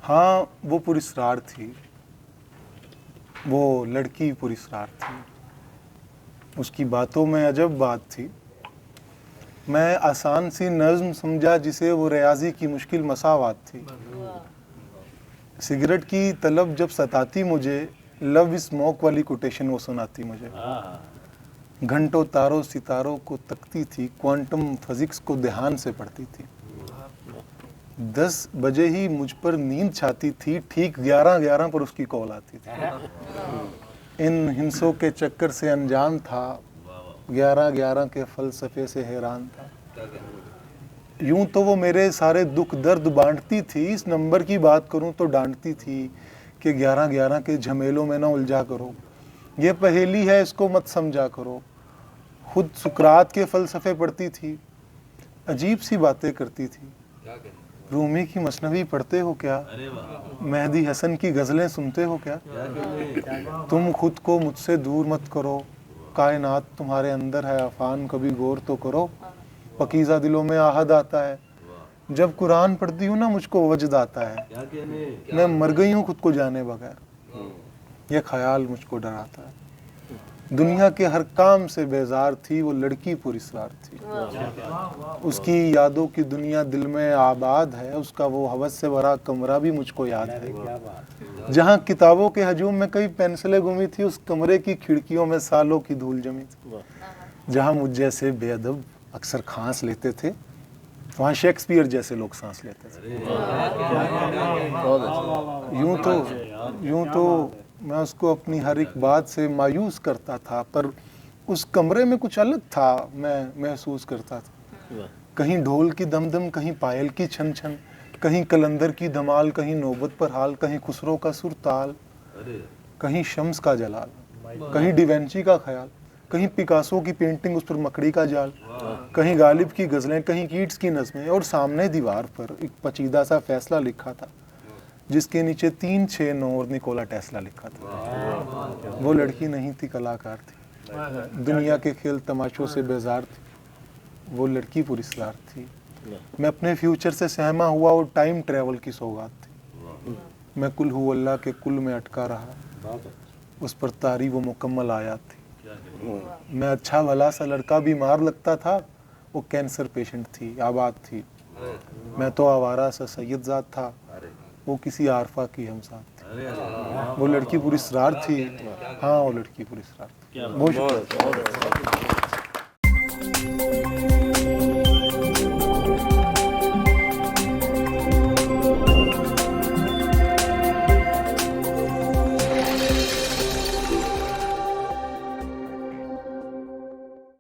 हाँ, वो पुरस्कार थी, वो लड़की पुरस्कार थी। उसकी बातों में अजब बात थी। मैं आसान सी नज़्म समझा जिसे वो रियाजी की मुश्किल मसावात थी। सिगरेट की तलब जब सताती मुझे, लव स्मोक वाली कोटेशन वो सुनाती मुझे। घंटों तारों सितारों को तकती थी, क्वांटम फिजिक्स को ध्यान से पढ़ती थी। 10 बजे ही मुझ पर नींद छाती थी, ठीक 11:11 पर उसकी कॉल आती थी। इन हिंसों के चक्कर से अनजान था, 11:11 के फलसफे से हैरान था। यूं तो वो मेरे सारे दुख दर्द बांटती थी, इस नंबर की बात करूं तो डांटती थी कि 11:11 के झमेलों में ना उलझा करो, ये पहेली है इसको मत समझा करो। खुद सुकरात के फलसफे पढ़ती थी, अजीब सी बातें करती थी। रूमी की मसनवी पढ़ते हो क्या? मेहदी हसन की गज़लें सुनते हो क्या? तुम खुद को मुझसे दूर मत करो, कायनात तुम्हारे अंदर है अफान, कभी गौर तो करो। पकीज़ा दिलों में आहद आता है, जब कुरान पढ़ती हूँ ना मुझको वजद आता है। मैं मर गई हूँ खुद को जाने बगैर, ये ख्याल मुझको डराता है। दुनिया के हर काम से बेजार थी, वो लड़की पुरस्कार थी। उसकी यादों की दुनिया दिल में आबाद है, उसका वो हवस से भरा कमरा भी मुझको याद है। जहाँ किताबों के हजूम में कई पेंसिलें गुमी थी, उस कमरे की खिड़कियों में सालों की धूल जमी थी। जहाँ मुझ जैसे बेअदब अक्सर खांस लेते थे, वहाँ शेक्सपियर जैसे लोग सांस लेते थे। यूं तो मैं उसको अपनी हर एक बात से मायूस करता था, पर उस कमरे में कुछ अलग था, मैं महसूस करता था। कहीं ढोल की दमदम, कहीं पायल की छन छन, कहीं कलंदर की धमाल, कहीं नौबत पर हाल, कहीं खुसरो का सुर ताल, कहीं शम्स का जलाल, कहीं डिवेंची का ख्याल, कहीं पिकासो की पेंटिंग, उस पर मकड़ी का जाल, कहीं गालिब की गज़लें, कहीं कीट्स की नज़में। और सामने दीवार पर एक पचीदा सा फैसला लिखा था, जिसके नीचे 369 और निकोला टेस्ला लिखा था। वो लड़की नहीं थी, कलाकार थी, दुनिया के खेल तमाशों से बेजार थी। वो लड़की पुरस्कार थी। मैं अपने फ्यूचर से सहमा हुआ और टाइम ट्रेवल की सौगात थी। मैं कुल हूँ अल्लाह के कुल में अटका रहा, उस पर तारी वो मुकम्मल आयात थी। मैं अच्छा भला सा लड़का बीमार लगता था, वो कैंसर पेशेंट थी, आबाद थी। मैं तो आवारा सा सैयदजाद था, वो किसी आरफा की हमसाद थी। वो लड़की पुरस्कार थी। हाँ, वो लड़की पुरस्कार थी। बहुत शुक्रिया।